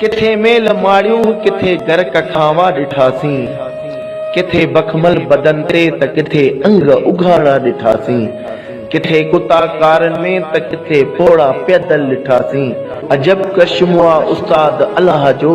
किथे मेल माड़ियूं किथे घर कखावा ॾिठासीं, किथे बखमल बदन ते त किथे अंग उघाड़ा ॾिठासीं, किथे कुता कारनि में त किथे पोड़ा पैदल ॾिठासीं। अजब कशमुआ उस्ताद अल्लाह जो,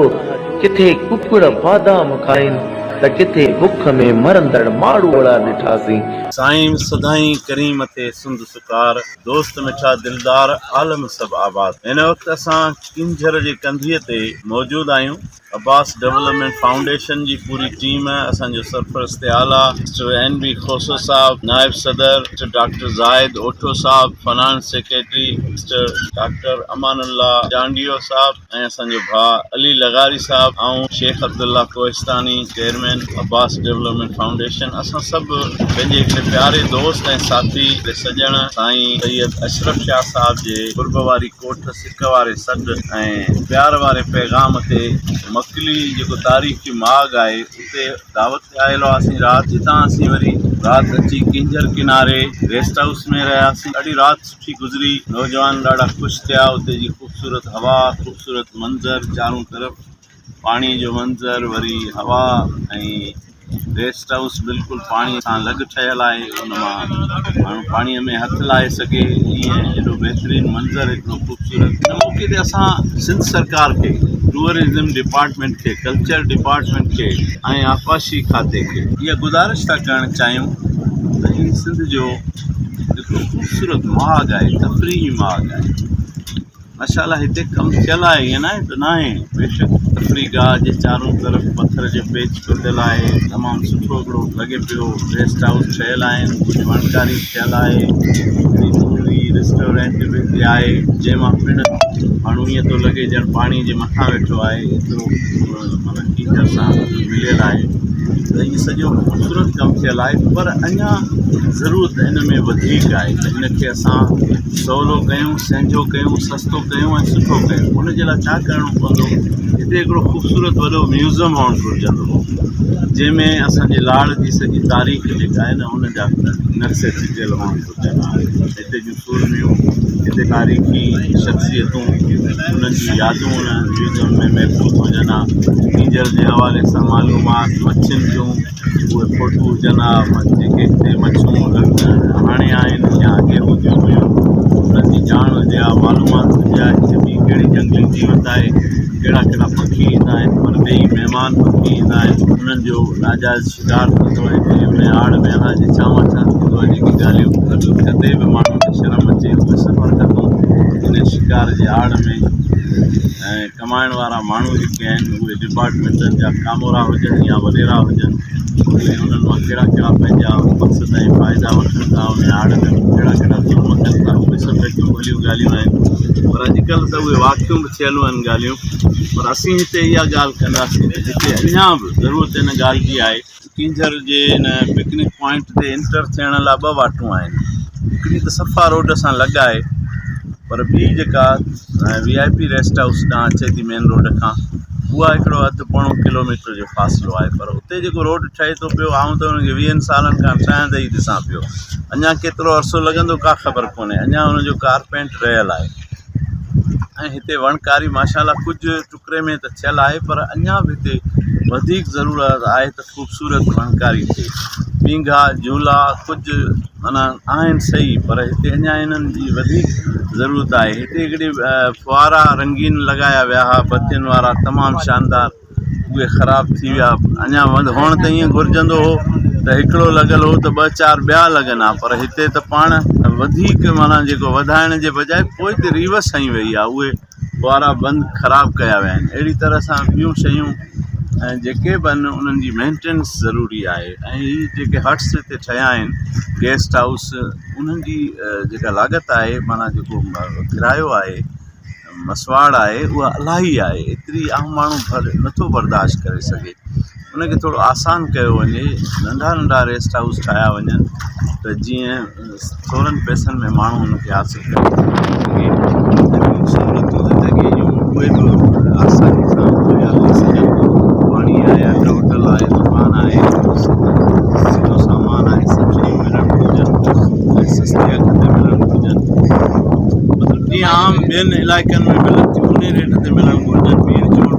किथे कुकड़ बादाम खाइनि त किथे बुख में मरंदड़ माड़ूअड़ा ॾिठासीं। साईं सदाई करीम ते सुंद सुकार, दोस्त मिठा दिलदार आलम सब आबाद। हिन वक़्तु असां किंझर जे कंधीअ ते मौजूद आहियूं। अब्बास डेवलपमेंट फाउंडेशन जी पूरी टीम, असांजो सरपरस्त आला मिस्टर NB खोसो साहब, नायब सदर मिस्टर डॉक्टर ज़ाहिद ओठो साहब, finance secretary mister doctor Amanullah Jandio साहब, ऐं असांजो भाउ अली लगारी साहब ऐं Sheikh Abdullah Kohistani chairman Abbas development foundation. असां सभु पंहिंजे हिकिड़े प्यारे दोस्त ऐं साथी सॼण साईं सैयद अशरफ शाह साहब जे कुर्ब वारी कोठ सिक वारे सॾ ऐं प्यार वारे पैगाम ते मकली जेको तारीख़ी माग आहे उते दावत ते आयल हुआसीं राति। हितां असीं वरी राति अची किंझर किनारे रेस्ट हाउस में रहियासीं। ॾाढी राति सुठी गुज़री, नौजवान ॾाढा ख़ुशि थिया। उते जी ख़ूबसूरत हवा, ख़ूबसूरत मंज़र, चारों तरफ़ पाणी जो मंज़र, वरी हवा ऐं रेस्ट हाउस बिल्कुलु पाणीअ सां लॻ ठहियलु आहे, उन मां माण्हू पाणीअ में हथु लाहे सघे, ईअं एॾो बहितरीनु मंज़र, हिकिड़ो ख़ूबसूरत। हिन मौक़े ते असां सिंध सरकार खे, टूरिज़म डिपार्टमेंट खे, कल्चर डिपार्टमेंट खे ऐं आपाशी खाते खे इहा गुज़ारिश था करणु चाहियूं त हीउ सिंध जो हिकिड़ो ख़ूबसूरत माग आहे, तफ़रीही माग आहे। माशाल्लाह हिते कमु थियल आहे, ईअं न आहे त न आहे, बेशक तफ़री गाह जे चारों तरफ़ पथर जो पेच खुलियल आहे, तमामु सुठो हिकिड़ो लॻे पियो। रेस्ट हाउस ठहियल आहिनि, कुझु वणकारी थियल आहे, रेस्टोरेंट बि हिते आहे, जंहिंमां पिणु माण्हू ईअं थो लॻे ॼण पाणी जे मथां वेठो आहे, एतिरो माना कीचड़ सां मिलियल आहे। त इहो सॼो ख़ूबसूरत कमु थियल आहे, पर अञा ज़रूरत हिन में वधीक आहे त हिनखे असां सवलो कयूं, संहिंजो कयूं, सस्तो कयूं ऐं सुठो कयूं। उनजे लाइ छा करिणो पवंदो? हिते हिकिड़ो ख़ूबसूरत वॾो म्यूज़ियम हुअणु घुरिजंदो, जंहिंमें असांजे लाड़ जी सॼी तारीख़ जेका आहे न उन जा नक्शे चिटियल हुअणु घुरिजनि। हिते जूं सूरमियूं, हिते तारीख़ी शख़्सियतूं, उन्हनि जूं यादूं उन म्यूज़ियम में महफ़ूज़ हुजनि हा। किंझर जे हवाले सां मालूमात, मच्छियुनि जूं उहे फ़ोटू हुजनि हा, जेके हिते मच्छियूं हाणे आहिनि या अॻे हूंदियूं हुयूं, उन्हनि जी ॼाण हुजे हा, मालूमात हुजे हा हिते बि कहिड़ी जंगली जीवत आहे, कहिड़ा कहिड़ा पखी ईंदा आहिनि, परदेही महिमान पखी ईंदा आहिनि, उन्हनि जो नाजाइज़ शिकार थींदो आहे हिते, उन आड़ में अनाज छांव छा थींदो आहे, जेकी ॻाल्हियूं कॾहिं बि माण्हू खे शर्म अचे उहे सफ़र कंदो इन शिकार जे आड़ में। ऐं कमाइण वारा माण्हू जेके आहिनि उहे डिपार्टमेंटनि जा कामोरा हुजनि या वॾेरा हुजनि, उहे उन्हनि मां कहिड़ा कहिड़ा पंहिंजा मक़सद ऐं फ़ाइदा वठनि था, उन आड़ में कहिड़ा कहिड़ा ज़ुल्म कनि था, उहे सभु हिकिड़ियूं वॾियूं ॻाल्हियूं आहिनि। पर अॼुकल्ह त उहे वाक़ियूं बि थियलूं आहिनि ॻाल्हियूं, पर असीं हिते इहा ॻाल्हि कंदासीं त हिते अञा बि ज़रूरत हिन ॻाल्हि जी आहे। किंझर जे हिन पिकनिक पॉइंट ते एंटर थियण लाइ ॿ वाटूं आहिनि, हिकिड़ी त सफ़ा रोड सां लॻ आहे, पर ॿी जेका VIP रेस्ट हाउस ॾांहुं अचे थी मेन रोड खां, उहा हिकिड़ो अधु पोणो किलोमीटर जो फ़ासिलो आहे। पर उते जेको रोड ठहे थो पियो, आऊं त हुनखे 20 सालनि खां ठहंदे ई ॾिसां पियो, अञा केतिरो अरसो लॻंदो का ख़बर कोन्हे, अञा हुनजो कारपेंट रहियल आहे। ऐं हिते वणकारी माशाल्लाह कुझु टुकड़े में त थियल आहे, पर अञा बि हिते वधीक ज़रूरत आहे त ख़ूबसूरत वणकारी थिए। पींघा झूला कुझु माना आहिनि सही, पर हिते अञा हिननि जी वधीक ज़रूरत आहे। हिते हिकिड़ी फुआरा रंगीन लॻाया विया हुआ बतियुनि वारा, तमामु शानदार, उहे ख़राबु थी विया। अञा हुअणु त ईअं घुरिजंदो हो त हिकिड़ो लॻल हो त 2-4 ॿिया लॻनि हा, पर हिते त पाण वधीक माना जेको वधाइण जे बजाए पोइ ते रिवर्स हई वई आहे, उहे फुआरा बंदि ख़राबु कया विया आहिनि। अहिड़ी तरह सां ॿियूं शयूं ऐं जेके बि आहिनि उन्हनि जी मेंटेनेंस ज़रूरी आहे। ऐं हीअ जेके हट्स हिते ठहिया आहिनि गेस्ट हाउस, उन्हनि जी जेका लागत आहे, माना जेको किरायो आहे, मसवाड़ आहे, उहा इलाही आहे, एतिरी आम माण्हू नथो बर्दाश्त करे सघे। उनखे थोरो आसान कयो वञे, नंढा नंढा रेस्ट हाउस ठाहिया वञनि त जीअं थोरनि पैसनि में माण्हू उनखे हासिल करे सघे। सहूलियतूं ज़िंदगी जूं उहे बि आसानी सां मुहैया थी सघनि। पाणी आहे, अटो होटल आहे, दुकान आहे, सिधो सामान आहे, सभु शयूं मिलणु घुरिजनि ऐं सस्ते अघ ते मिलणु घुरिजनि। मतिलबु जीअं आम ॿियनि इलाइक़नि में मिलनि थियूं उन रेट ते मिलणु घुरिजनि। पीअण चवणु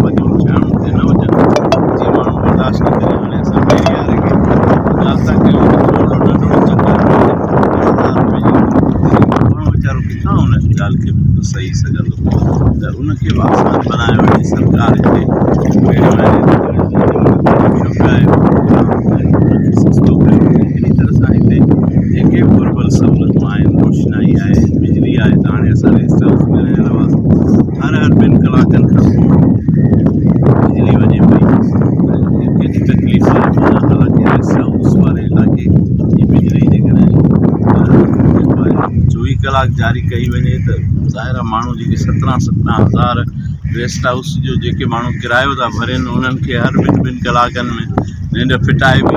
सरकार हिते अहिड़ियूं आहिनि सस्तो कयो। इन तरह सां हिते जेके बि घुरिबल सहूलियतूं आहिनि, रोशनाई आहे, बिजली आहे, त हाणे असां रेस्ट हाउस में रहियल हुआसीं, हर 2 कलाकनि खां पोइ बिजली वञे पई, कंहिंजी तकलीफ़ न। हालांकि रेस्ट हाउस वारे इलाइक़े जी बिजली जेकॾहिं 24 कलाक जारी कई वञे त ज़ाहिर आहे माण्हू जेके 17,000 रेस्ट हाउस जो जेके माण्हू किरायो था भरनि, उन्हनि खे हर 2 कलाकनि में निंड फिटाए बि